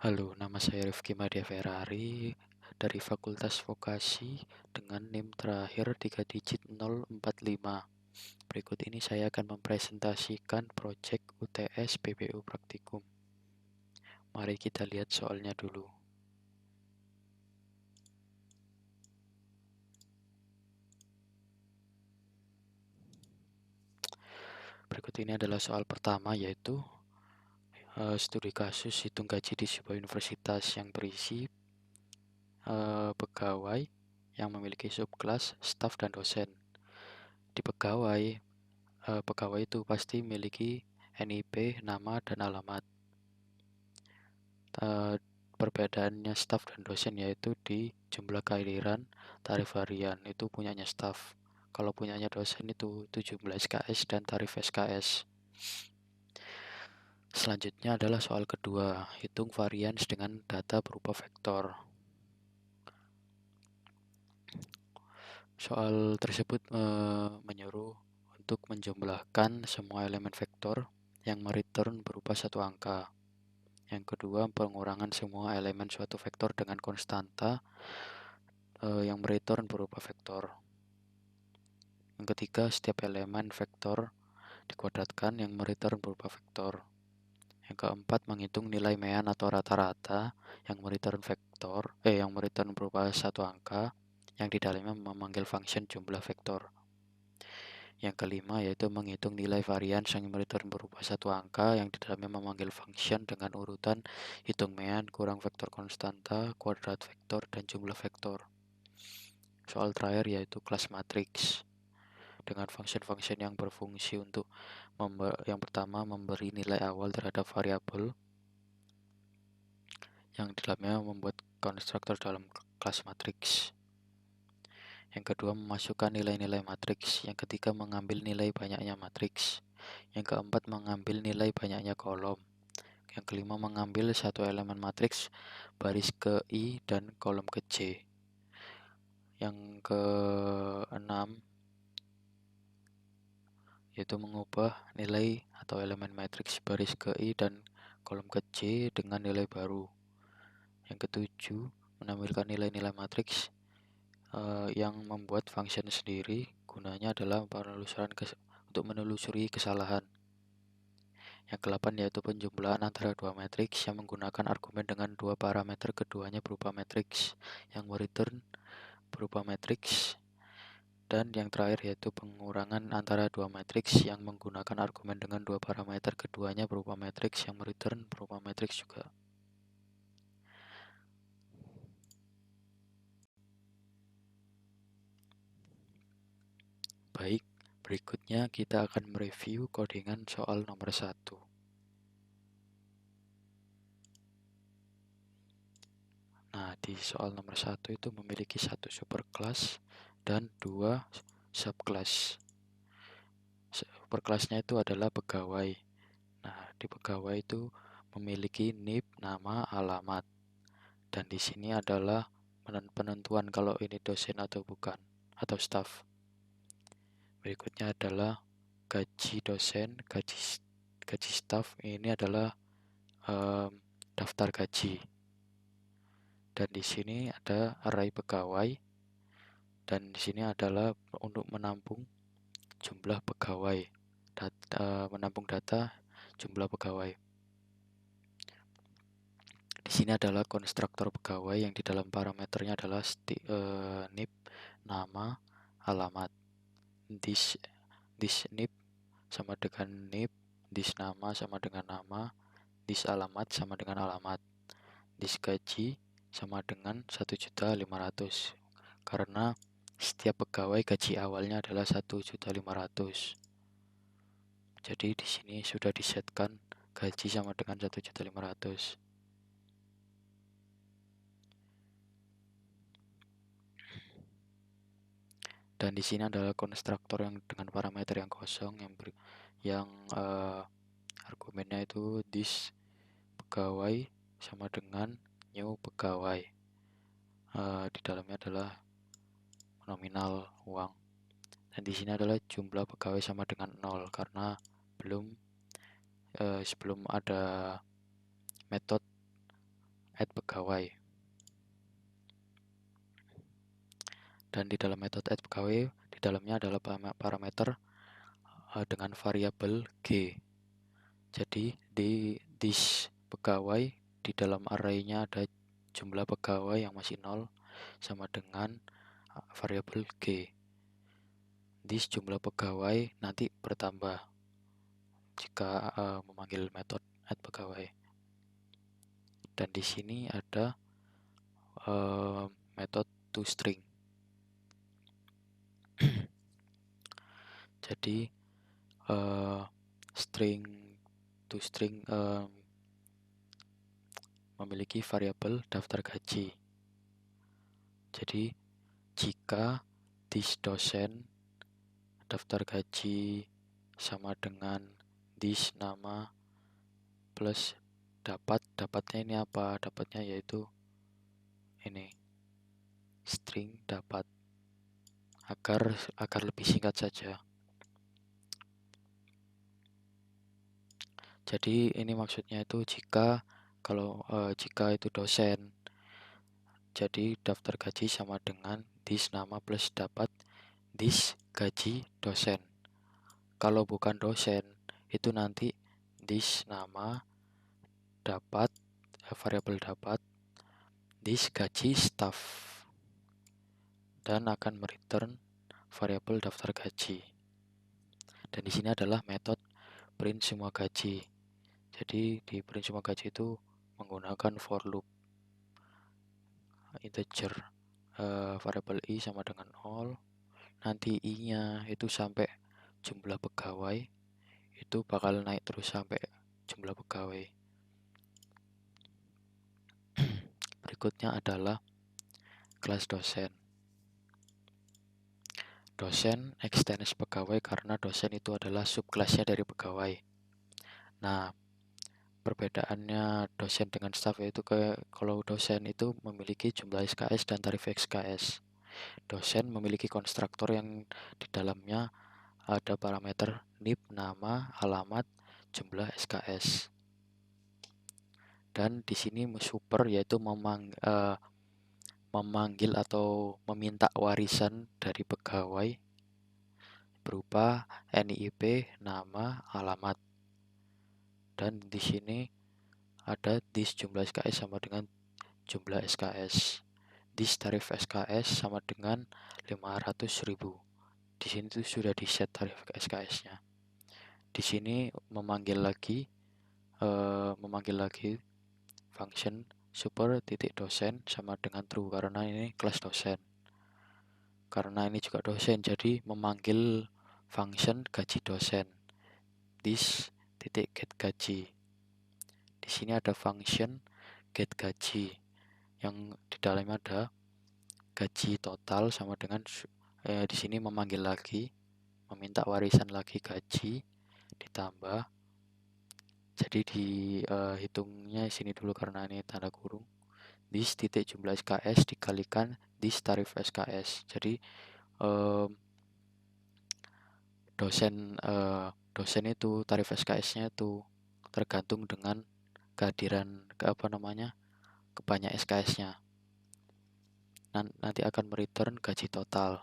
Halo, nama saya Rifki Madya Ferrari dari Fakultas Vokasi dengan NIM terakhir 3 digit 045. Berikut ini saya akan mempresentasikan proyek UTS PBU Praktikum. Mari kita lihat soalnya dulu. Berikut ini adalah soal pertama, yaitu studi kasus hitung gaji di sebuah universitas yang berisi pegawai yang memiliki subkelas, staf, dan dosen. Di pegawai itu pasti memiliki NIP, nama, dan alamat. Perbedaannya staf dan dosen yaitu di jumlah kehadiran, tarif harian itu punyanya staf. Kalau punyanya dosen itu 17 SKS dan tarif SKS. Selanjutnya adalah soal kedua, hitung varians dengan data berupa vektor. Soal tersebut menyuruh untuk menjumlahkan semua elemen vektor yang mereturn berupa satu angka. Yang kedua, pengurangan semua elemen suatu vektor dengan konstanta yang mereturn berupa vektor. Yang ketiga, setiap elemen vektor dikuadratkan yang mereturn berupa vektor. Yang keempat, menghitung nilai mean atau rata-rata yang mereturn berupa satu angka yang di dalamnya memanggil function jumlah vektor. Yang kelima, yaitu menghitung nilai varians yang mereturn berupa satu angka yang di dalamnya memanggil function dengan urutan hitung mean kurang vektor konstanta, kuadrat vektor, dan jumlah vektor. Soal terakhir yaitu kelas matriks dengan function-function yang berfungsi untuk yang pertama memberi nilai awal terhadap variabel yang di dalamnya membuat konstruktor dalam kelas matriks. Yang kedua, memasukkan nilai-nilai matriks. Yang ketiga, mengambil nilai banyaknya matriks. Yang keempat, mengambil nilai banyaknya kolom. Yang kelima, mengambil satu elemen matriks baris ke I dan kolom ke J. Yang keenam, yaitu mengubah nilai atau elemen matriks baris ke I dan kolom ke J dengan nilai baru. Yang ketujuh, menampilkan nilai-nilai matriks yang membuat function sendiri, gunanya adalah untuk menelusuri kesalahan. Yang kedelapan yaitu penjumlahan antara dua matriks yang menggunakan argumen dengan dua parameter, keduanya berupa matriks yang mereturn berupa matriks. Dan yang terakhir yaitu pengurangan antara dua matriks yang menggunakan argumen dengan dua parameter, keduanya berupa matriks yang mereturn berupa matriks juga. Baik, berikutnya kita akan mereview codingan soal nomor 1. Nah, di soal nomor 1 itu memiliki satu superclass dan dua subclass. Superclassnya itu adalah pegawai. Nah, di pegawai itu memiliki NIP, nama, alamat. Dan di sini adalah penentuan kalau ini dosen atau bukan, atau staff. Berikutnya adalah gaji dosen, gaji staff. Ini adalah daftar gaji. Dan di sini ada array pegawai. Dan di sini adalah untuk menampung jumlah pegawai, menampung data jumlah pegawai. Di sini adalah konstruktor pegawai yang di dalam parameternya adalah NIP, nama, alamat. This NIP sama dengan NIP, this nama sama dengan nama, this alamat sama dengan alamat, this gaji sama dengan 1.500.000 karena setiap pegawai gaji awalnya adalah 1.500.000. Jadi di sini sudah disetkan gaji sama dengan 1.500.000. Dan di sini adalah konstruktor yang dengan parameter yang kosong yang argumennya itu this pegawai sama dengan new pegawai. Di dalamnya adalah nominal uang. Dan di sini adalah jumlah pegawai sama dengan 0 karena sebelum ada metode add pegawai. Dan di dalam metode add pegawai, di dalamnya adalah parameter dengan variabel G. Jadi di this pegawai, di dalam array-nya ada jumlah pegawai yang masih 0 sama dengan variabel G. This jumlah pegawai nanti bertambah jika memanggil metode add pegawai. Dan di sini ada metode toString. Jadi string toString memiliki variabel daftar gaji. Jadi jika this dosen daftar gaji sama dengan this nama plus dapatnya ini apa? Dapatnya yaitu ini string dapat, agar lebih singkat saja. Jadi ini maksudnya itu jika itu dosen, jadi daftar gaji sama dengan this nama plus dapat this gaji dosen. Kalau bukan dosen, itu nanti this nama dapat variabel dapat this gaji staff dan akan mereturn variabel daftar gaji. Dan di sini adalah metode print semua gaji. Jadi di print semua gaji itu menggunakan for loop integer variabel i sama dengan 0. Nanti i-nya itu sampai jumlah pegawai, itu bakal naik terus sampai jumlah pegawai. Berikutnya adalah kelas dosen. Dosen extends pegawai karena dosen itu adalah subkelasnya dari pegawai. Nah, perbedaannya dosen dengan staff yaitu kalau dosen itu memiliki jumlah SKS dan tarif SKS. Dosen memiliki konstruktor yang di dalamnya ada parameter NIP, nama, alamat, jumlah SKS. Dan di sini super yaitu memanggil atau meminta warisan dari pegawai berupa NIP, nama, alamat. Dan di sini ada this jumlah SKS sama dengan jumlah SKS. This tarif SKS sama dengan 500.000. Di sini tuh sudah di set tarif SKS-nya. Di sini memanggil lagi function super titik dosen sama dengan true karena ini kelas dosen. Karena ini juga dosen, jadi memanggil function gaji dosen. This titik get gaji. Di sini ada function get gaji yang di dalamnya ada gaji total sama dengan di sini memanggil lagi, meminta warisan lagi gaji ditambah. Jadi dihitungnya sini dulu karena ini tanda kurung. This titik jumlah SKS dikalikan this tarif SKS. Jadi dosen itu tarif SKS-nya itu tergantung dengan kehadiran kebanyak SKS-nya. Nanti akan mereturn gaji total.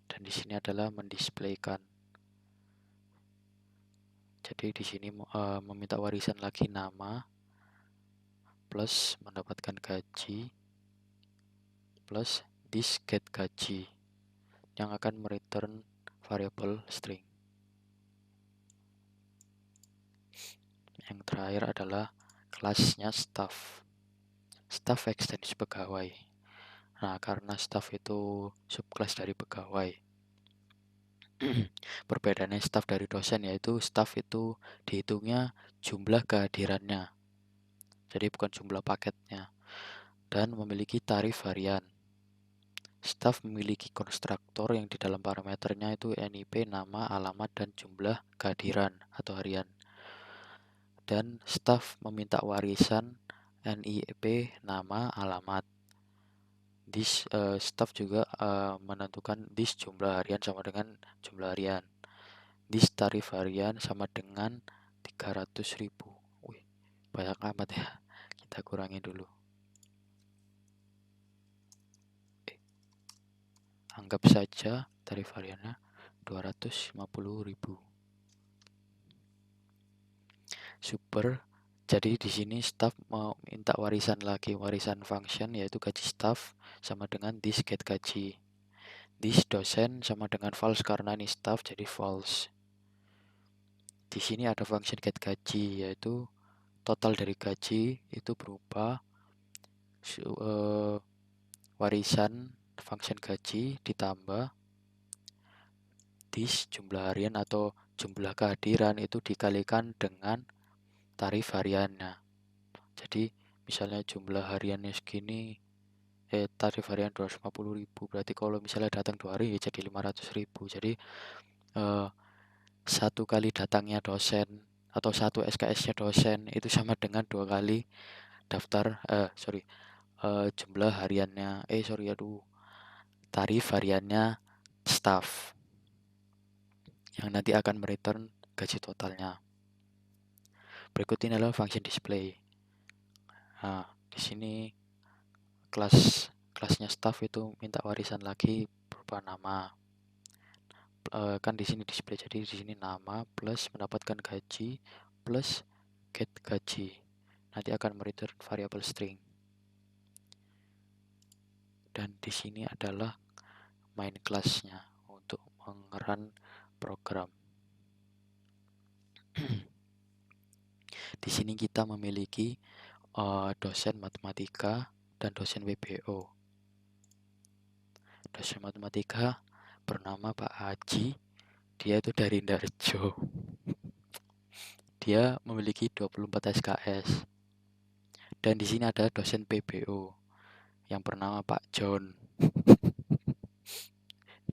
Dan di sini adalah mendisplaykan. Jadi di sini meminta warisan lagi nama plus mendapatkan gaji plus this get gaji yang akan mereturn variabel string. Yang terakhir adalah kelasnya staff. Staff extends pegawai. Nah, karena staff itu subclass dari pegawai. Perbedaannya staff dari dosen yaitu staff itu dihitungnya jumlah kehadirannya. Jadi bukan jumlah paketnya. Dan memiliki tarif harian. Staff memiliki konstruktor yang di dalam parameternya itu NIP, nama, alamat, dan jumlah kehadiran atau harian. Dan staff meminta warisan NIP, nama, alamat. This staff juga menentukan this jumlah harian sama dengan jumlah harian. This tarif harian sama dengan 300.000. Wih, banyak amat ya. Kita kurangi dulu. Anggap saja tarif hariannya 250.000. Super. Jadi di sini staff mau minta warisan lagi, warisan function yaitu gaji staff sama dengan this get gaji. This dosen sama dengan false karena ini staff jadi false. Di sini ada function get gaji yaitu total dari gaji itu berupa warisan function gaji ditambah this jumlah harian atau jumlah kehadiran itu dikalikan dengan tarif hariannya. Jadi misalnya jumlah hariannya segini, tarif harian 250.000, berarti kalau misalnya datang 2 hari ya jadi 500.000. Jadi satu kali datangnya dosen atau satu SKS-nya dosen itu sama dengan 2 kali daftar jumlah hariannya tarif hariannya staff yang nanti akan mereturn gaji totalnya. Berikut ini adalah function display. Nah, di sini kelasnya staff itu minta warisan lagi berupa nama. Kan di sini display, jadi di sini nama plus mendapatkan gaji plus get gaji. Nanti akan mereturn variable string. Dan di sini adalah main class-nya untuk mengerun program. Di sini kita memiliki dosen matematika dan dosen WBO. Dosen matematika bernama Pak Haji, dia itu dari Ndarjo. Dia memiliki 24 SKS. Dan di sini ada dosen PBO yang bernama Pak John.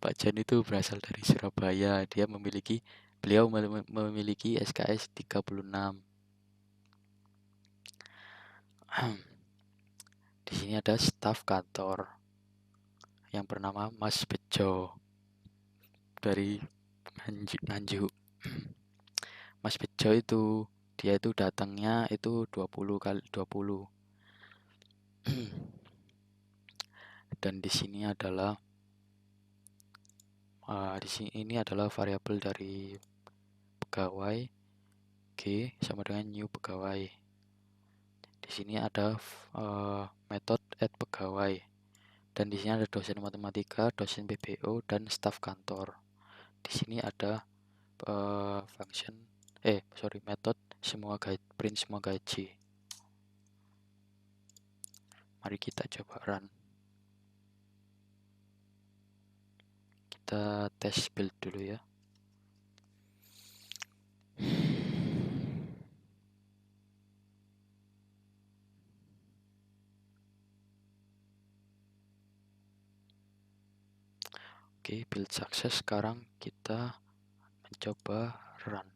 Pak John itu berasal dari Surabaya. Beliau memiliki SKS 36. Di sini ada staf kantor yang bernama Mas Bejo dari Nganjuk. Mas Bejo dia itu datangnya itu 20 kali 20. Dan di sini adalah ini adalah variabel dari pegawai G sama dengan new pegawai. Di sini ada metode add pegawai. Dan di sini ada dosen matematika, dosen PBO, dan staf kantor. Di sini ada metode print semua gaji. Mari kita coba run. Kita tes build dulu ya. Oke, build sukses. Sekarang kita mencoba run.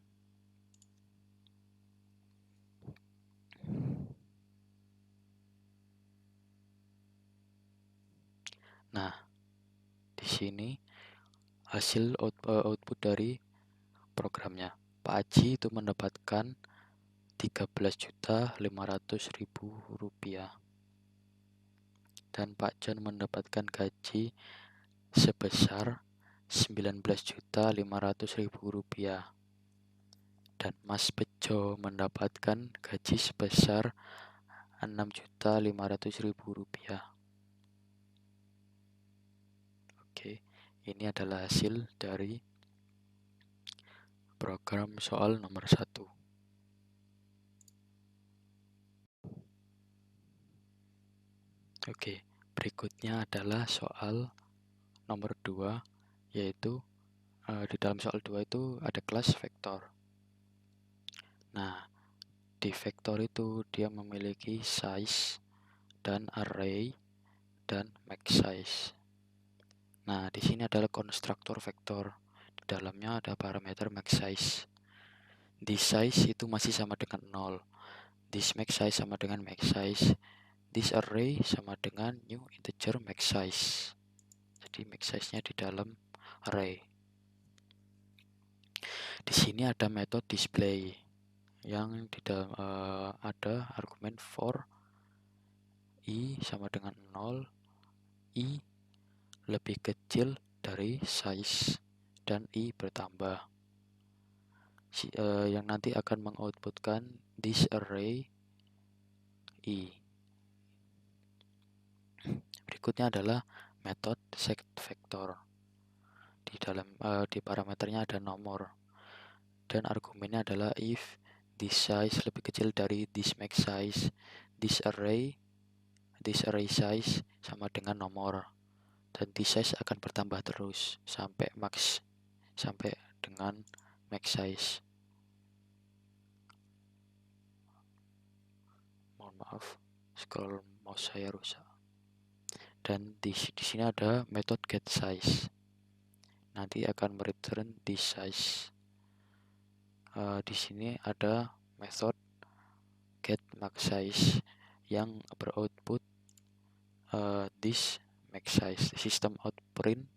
Nah, di sini hasil output dari programnya. Pak Haji itu mendapatkan 13.500.000 rupiah. Dan Pak John mendapatkan gaji sebesar 19.500.000 rupiah. Dan Mas Bejo mendapatkan gaji sebesar 6.500.000 rupiah. Oke, ini adalah hasil dari program soal nomor 1. Oke, berikutnya adalah soal nomor 2, yaitu di dalam soal 2 itu ada kelas vektor. Nah, di vektor itu dia memiliki size dan array dan max size. Nah, di sini adalah konstruktor vektor. Di dalamnya ada parameter max size. This size itu masih sama dengan 0. This max size sama dengan max size. This array sama dengan new integer max size. Jadi max size-nya di dalam array. Di sini ada metode display. yang di dalam ada argumen for i sama dengan 0, i lebih kecil dari size, dan i bertambah. Yang nanti akan mengoutputkan this array i. Berikutnya adalah method setVector. Di parameternya ada nomor, dan argumennya adalah if this size lebih kecil dari this max size, this array size sama dengan nomor, dan this size akan bertambah terus sampai dengan max size. Mohon maaf, scroll mouse saya rusak. Dan di sini ada method getSize, nanti akan mereturn this size. Di sini ada method getMaxSize yang beroutput this max size, sistem outprint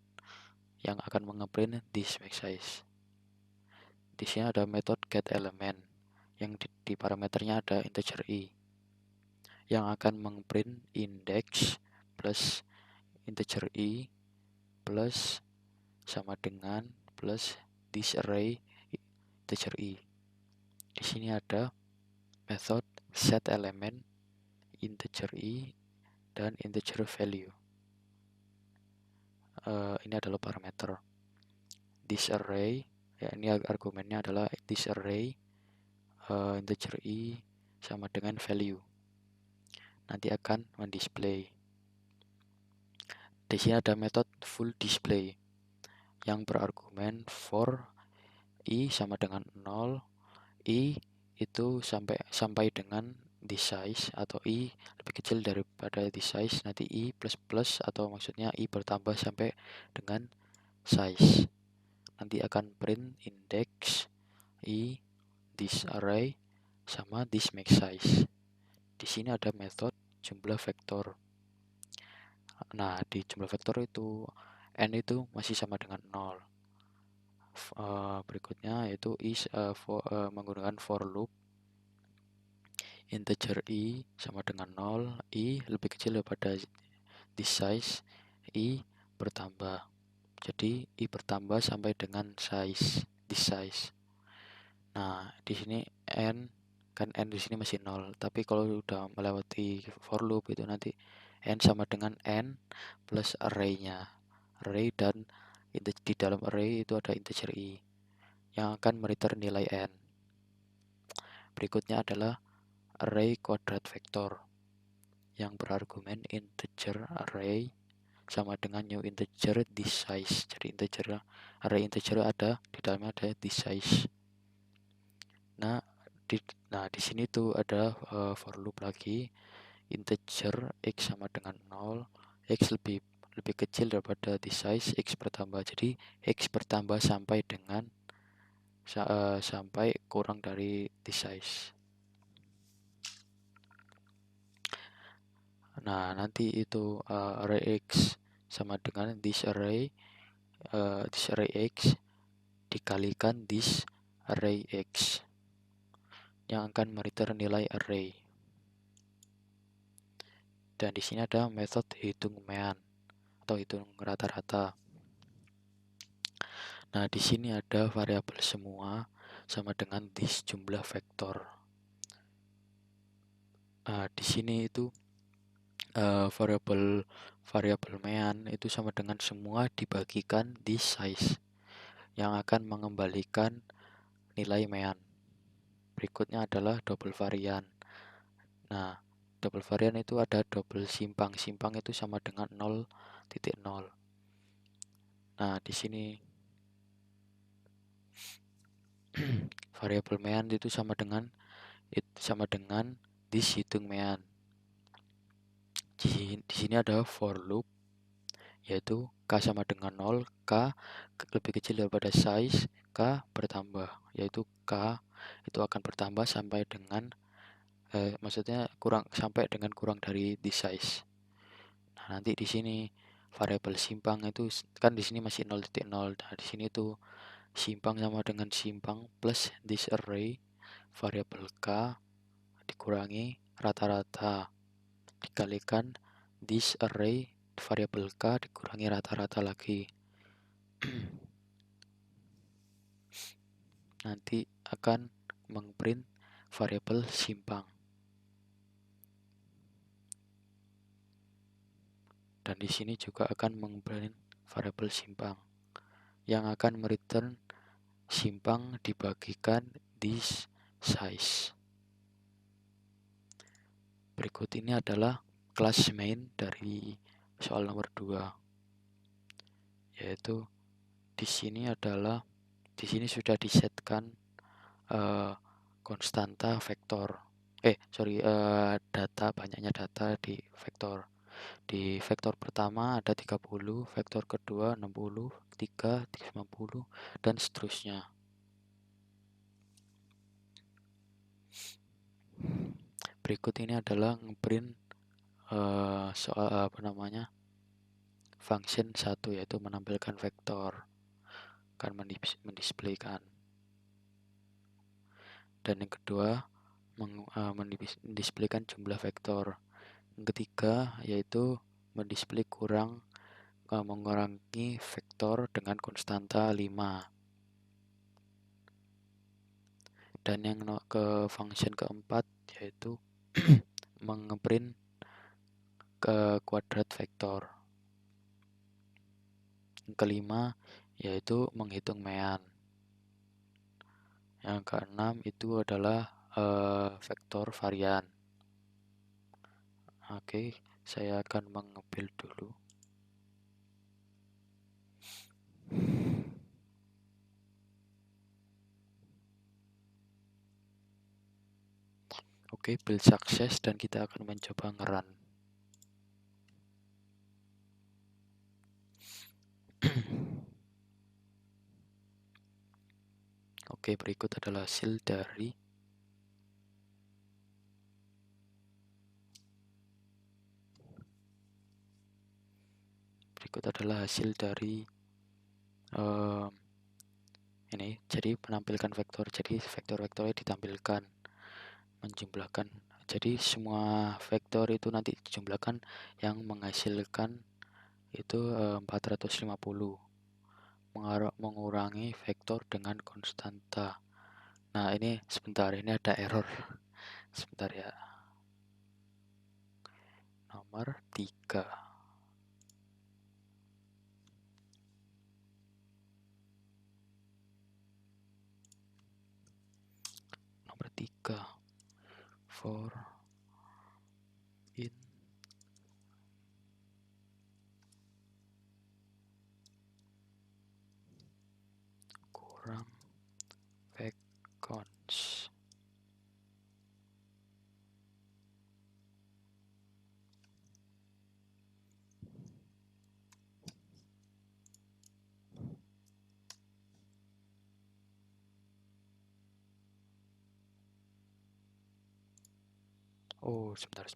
yang akan mengeprint this max size. Di sini ada method getElement yang di parameternya ada integer i yang akan mengprint index plus integer i plus sama dengan plus this array integer i. Di sini ada method setElement integer i dan integer value. Ini adalah parameter. This array, ya ini argumennya adalah this array integer i sama dengan value. Nanti akan mendisplay. Di sini ada metode full display yang berargumen for i sama dengan 0, i itu sampai dengan this size atau i lebih kecil daripada this size, nanti i plus plus atau maksudnya i bertambah sampai dengan size. Nanti akan print index i this array sama this max size. Di sini ada method jumlah vektor. Nah, di jumlah vektor itu n itu masih sama dengan 0. Berikutnya yaitu menggunakan for loop integer i sama dengan 0, i lebih kecil daripada this size, i bertambah. Jadi i bertambah sampai dengan this size. Nah, di sini n di sini masih 0, tapi kalau udah melewati for loop itu nanti n sama dengan n plus array-nya. Array dan di dalam array itu ada integer i yang akan mereturn nilai n. Berikutnya adalah array kuadrat vektor yang berargumen integer array sama dengan new integer this size. Jadi array integer ada di dalamnya ada this size. Nah, di sini tuh ada for loop lagi integer x sama dengan 0, x lebih kecil daripada this size, x bertambah. Jadi x bertambah sampai dengan sampai kurang dari this size. Nah, nanti itu array x sama dengan this array x dikalikan this array x yang akan mereturn nilai array. Dan di sini ada metode hitung mean atau hitung rata-rata. Nah, di sini ada variabel semua sama dengan this jumlah vektor. Di sini itu variabel mean itu sama dengan semua dibagikan this size yang akan mengembalikan nilai mean. Berikutnya adalah double varian. Nah, double varian itu ada double simpang. Simpang itu sama dengan 0,0. Nah, di sini variabel mean itu sama dengan this hitung mean. Di sini ada for loop yaitu k sama dengan 0, k lebih kecil daripada size, k bertambah, yaitu k itu akan bertambah sampai dengan maksudnya sampai dengan kurang dari this size. Nah, nanti di sini variabel simpang itu kan di sini masih 0,0. Nah, di sini tuh simpang sama dengan simpang plus this array variabel K dikurangi rata-rata dikalikan this array variabel K dikurangi rata-rata lagi. Nanti akan mengprint variabel simpang. Dan di sini juga akan mengprint variabel simpang yang akan mereturn simpang dibagikan this size. Berikut ini adalah kelas main dari soal nomor 2, yaitu di sini sudah disetkan konstanta vektor banyaknya data di vektor. Di vektor pertama ada 30, vektor kedua 60, 3, 50, dan seterusnya. Berikut ini adalah ngeprint soal function 1, yaitu menampilkan vektor, akan mendisplaykan. Dan yang kedua mendisplaykan jumlah vektor. Yang ketiga yaitu mendisplay mengurangi vektor dengan konstanta 5. Dan yang ke function keempat yaitu mengeprint ke kuadrat vektor. Yang kelima yaitu menghitung mean. Yang keenam itu adalah vektor varian. Oke, saya akan meng-build dulu. Oke, build sukses dan kita akan mencoba nge-run. Oke, berikut adalah hasil dari ini. Jadi menampilkan vektor. Jadi vektor-vektornya ditampilkan, menjumlahkan. Jadi semua vektor itu nanti dijumlahkan yang menghasilkan itu 450. Mengurangi vektor dengan konstanta. Nah, ini sebentar, ini ada error. Sebentar ya. Nomor 3. Nomor 3. For in kurang vecons. Oh, sebentar.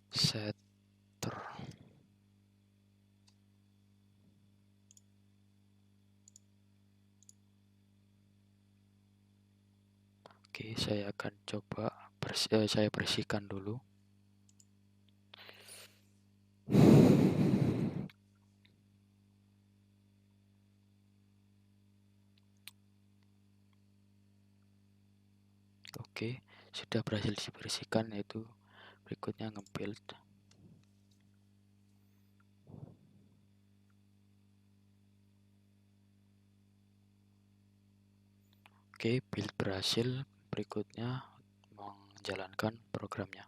Setter. Oke, saya akan coba saya bersihkan dulu. Oke, sudah berhasil dibersihkan, yaitu berikutnya nge-build. Oke, build berhasil. Berikutnya menjalankan programnya.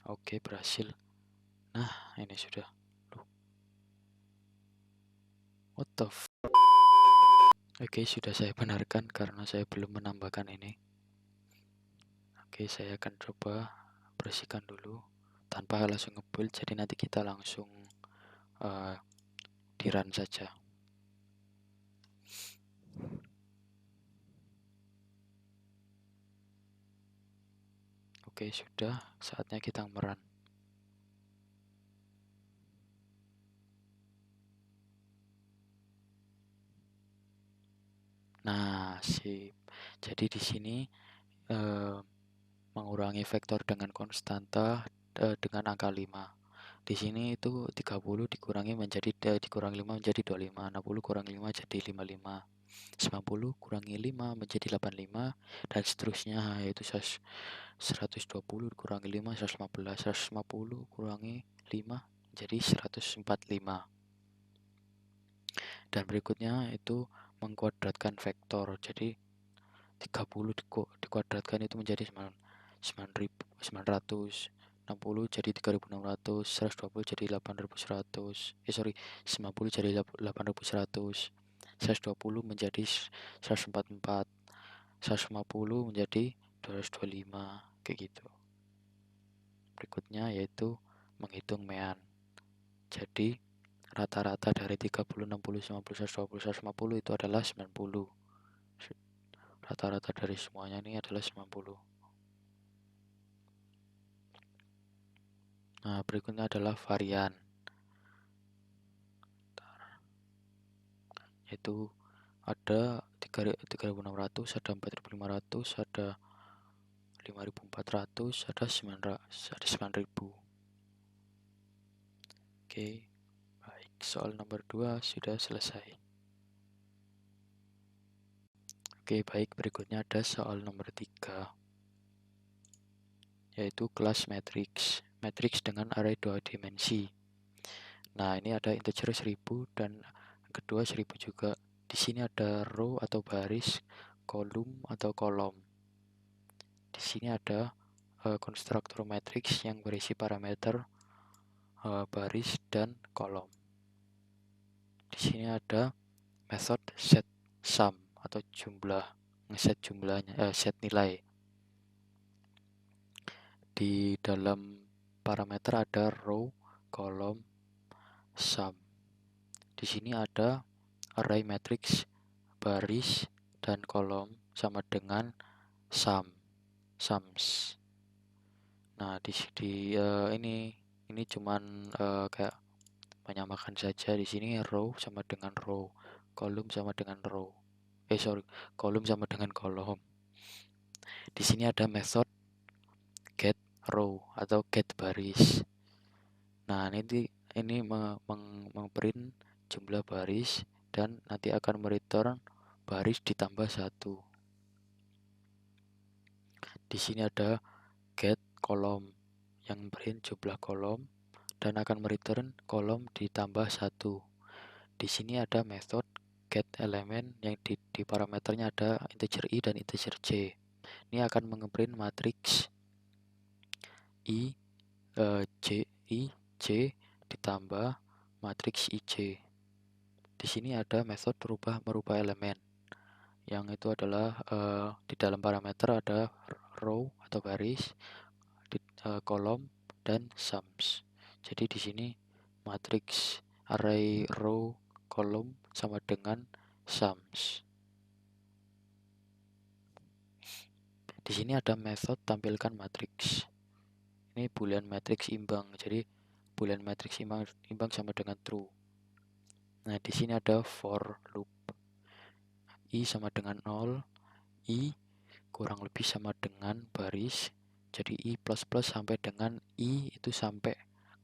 Oke, berhasil. Nah, ini sudah. What the f. Oke, sudah saya benarkan karena saya belum menambahkan ini. Oke, saya akan coba bersihkan dulu tanpa langsung nge-build, jadi nanti kita langsung di run saja. Oke, sudah saatnya kita merun. Nah, sip. Jadi di sini eh, mengurangi vektor dengan konstanta dengan angka 5. Di sini itu 30 dikurangi menjadi dikurang 5 menjadi 25, 60 kurang 5 jadi 55, 90 kurangi 5 menjadi 85, dan seterusnya, yaitu 120 kurangi 5 115, 150 kurangi 5 menjadi 145. Dan berikutnya itu mengkuadratkan vektor. Jadi 30 dikuadratkan itu menjadi 9.900, 60 jadi 3.600, 120 jadi 8.100, 90 jadi 8.100, 120 menjadi 144, 150 menjadi 225, kayak gitu. Berikutnya yaitu menghitung mean. Jadi rata-rata dari 30, 60, 90, 120, 150 itu adalah 90. Rata-rata dari semuanya ini adalah 90. Nah, berikutnya adalah varian. Yaitu ada 3.600, ada 4.500, ada 5.400, ada 9.000. Oke, baik. Soal nomor 2 sudah selesai. Oke, baik. Berikutnya ada soal nomor 3. Yaitu kelas matriks. Matriks dengan array 2 dimensi. Nah, ini ada integer 1000 dan kedua 1000 juga. Di sini ada row atau baris, kolom atau kolom. Di sini ada konstruktor matriks yang berisi parameter baris dan kolom. Di sini ada method set sum atau jumlah, ngeset jumlahnya, set nilai. Di dalam parameter ada row, kolom, sum. Di sini ada array matrix, baris, dan kolom sama dengan sums. Nah, ini cuman kayak menyamakan saja. Di sini row sama dengan row, kolom sama dengan row. Kolom sama dengan kolom. Di sini ada method get row atau get baris. Nah, ini memprint jumlah baris dan nanti akan mereturn baris ditambah 1. Di sini ada get kolom yang print jumlah kolom dan akan mereturn kolom ditambah 1. Di sini ada method get element yang di parameternya ada integer i dan integer j. Ini akan mengeprint matriks j ditambah matriks ij. Di sini ada method merubah elemen, yang itu adalah di dalam parameter ada row atau baris, kolom, dan sums. Jadi di sini matriks array row kolom sama dengan sums. Di sini ada method tampilkan matriks. Ini boolean matriks imbang. Jadi boolean matriks imbang sama dengan true. Nah, di sini ada for loop. I sama dengan 0, I kurang lebih sama dengan baris. Jadi I plus plus sampai dengan I itu sampai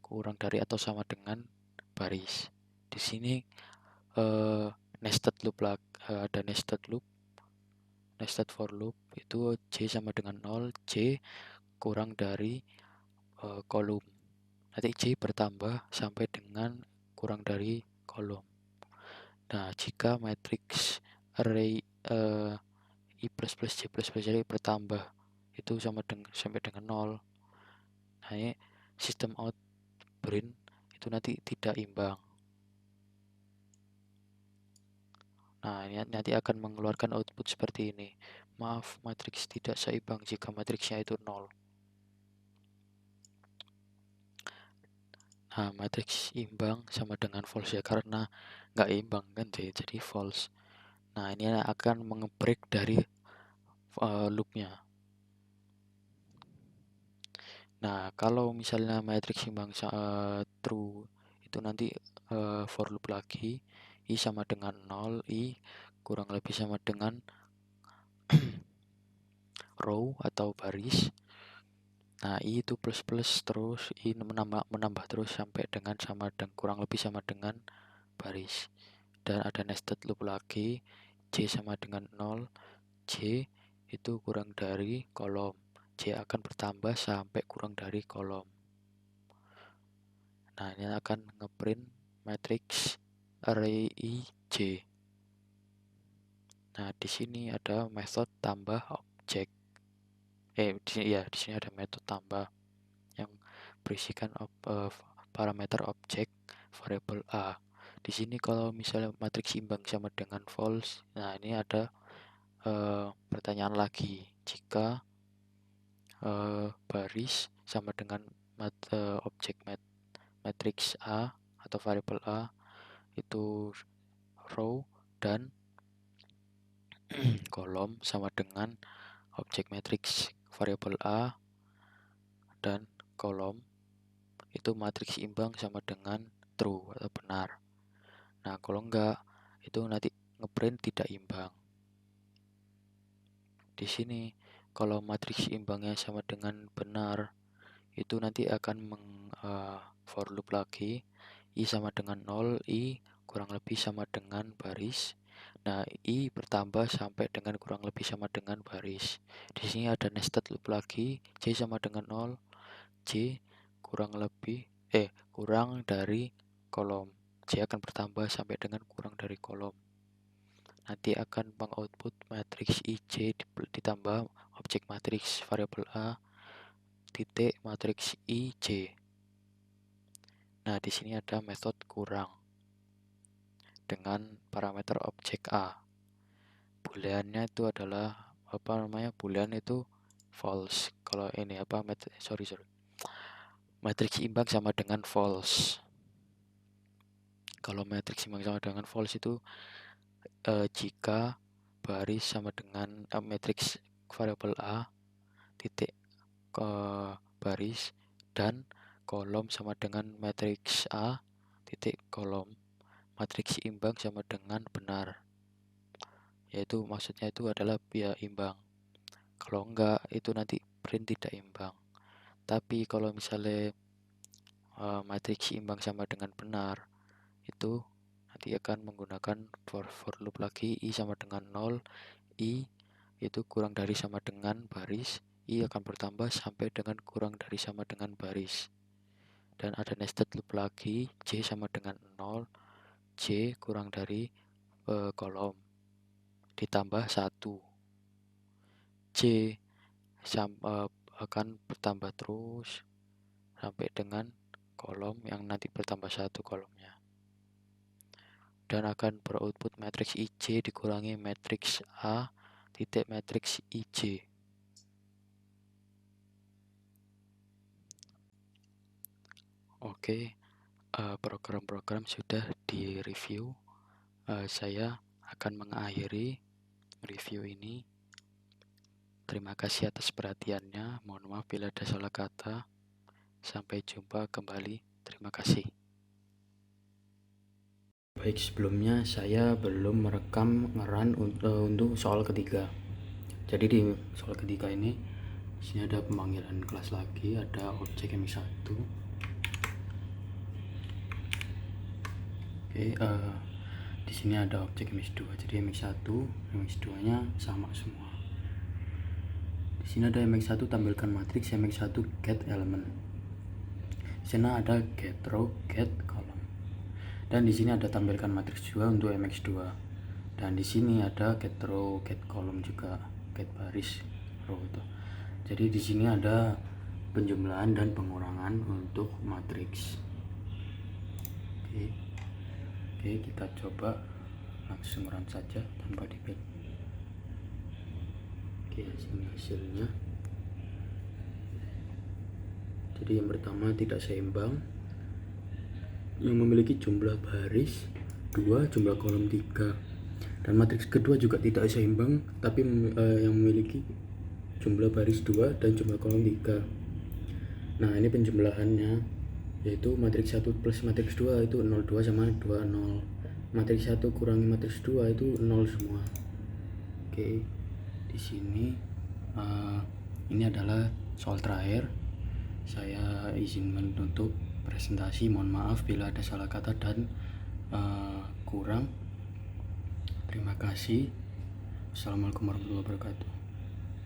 kurang dari atau sama dengan baris. Di sini nested loop ada nested loop, nested for loop itu J sama dengan 0, J kurang dari kolom. Nanti J bertambah sampai dengan kurang dari kolom. Nah, jika matriks array I plus plus J plus plus jadi bertambah itu sampai dengan 0. Nah, ini sistem out print itu nanti tidak imbang. Nah, ini nanti akan mengeluarkan output seperti ini. Maaf, matriks tidak seimbang jika matriksnya itu 0. Nah, matriks imbang sama dengan false ya, karena nggak imbang kan, jadi false. Nah, ini akan mengebreak dari loopnya. Nah, kalau misalnya matriks imbang true, itu nanti for loop lagi, I sama dengan 0, I kurang lebih sama dengan row atau baris. Nah, I itu plus terus, I menambah terus sampai dengan kurang lebih sama dengan baris. Dan ada nested loop lagi, J sama dengan 0, J itu kurang dari kolom. J akan bertambah sampai kurang dari kolom. Nah, ini akan ngeprint matrix array I, J. Nah, di sini ada method tambah objek. Di sini ada metode tambah yang berisikan parameter objek variabel A. Di sini kalau misalnya matriks imbang sama dengan false, nah ini ada pertanyaan lagi. Jika baris sama dengan objek matriks A atau variabel A itu row dan kolom sama dengan objek matriks variabel A dan kolom itu matriks imbang sama dengan true atau benar. Nah, kalau enggak itu nanti ngeprint tidak imbang. Di sini kalau matriks imbangnya sama dengan benar, itu nanti akan for loop lagi. I sama dengan 0, I kurang lebih sama dengan baris. Nah, I bertambah sampai dengan kurang lebih sama dengan baris. Di sini ada nested loop lagi, J sama dengan 0, J kurang dari kolom. J akan bertambah sampai dengan kurang dari kolom. Nanti akan mengoutput matriks IJ ditambah objek matriks variabel A titik matriks IJ. Nah, di sini ada metode kurang dengan parameter objek A. Booleannya itu adalah boolean itu false. Kalau ini matriks imbang sama dengan false. Kalau matriks imbang sama dengan false itu jika baris sama dengan matriks variabel A titik ke baris dan kolom sama dengan matriks A titik kolom, matriks imbang sama dengan benar, yaitu maksudnya itu adalah imbang. Kalau enggak itu nanti print tidak imbang. Tapi kalau misalnya matriks imbang sama dengan benar, itu nanti akan menggunakan for loop lagi. I sama dengan 0, I itu kurang dari sama dengan baris, I akan bertambah sampai dengan kurang dari sama dengan baris. Dan ada nested loop lagi, J sama dengan 0, J kurang dari kolom ditambah 1. J akan bertambah terus sampai dengan kolom yang nanti bertambah 1 kolomnya. Dan akan beroutput matriks IJ dikurangi matriks A titik matriks IJ. Oke, program-program sudah direview. Saya akan mengakhiri review ini. Terima kasih atas perhatiannya. Mohon maaf bila ada salah kata. Sampai jumpa kembali. Terima kasih. Baik, sebelumnya saya belum merekam ngeran untuk soal ketiga. Jadi di soal ketiga ini, di sini ada pemanggilan kelas lagi, ada objek MX1. Oke, di sini ada objek MX2. Jadi MX1, MX2-nya sama semua. Di sini ada MX1 tampilkan matriks MX1 get element. Di sana ada get row, get column. Dan di sini ada tampilkan matriks juga untuk MX2. Dan di sini ada get row, get column juga, get baris, row itu. Jadi di sini ada penjumlahan dan pengurangan untuk matriks. Oke, kita coba langsung run saja tanpa dipilih. Oke, hasilnya. Jadi yang pertama tidak seimbang, yang memiliki jumlah baris 2, jumlah kolom 3. Dan matriks kedua juga tidak seimbang, tapi yang memiliki jumlah baris 2 dan jumlah kolom 3. Nah, ini penjumlahannya, yaitu matriks 1 plus matriks 2 itu 02 sama 20. matriks 1 kurangi matriks 2 itu 0 semua. Oke, di sini ini adalah soal terakhir. Saya izin menutup presentasi. Mohon maaf bila ada salah kata dan kurang. Terima kasih. Assalamualaikum warahmatullahi wabarakatuh.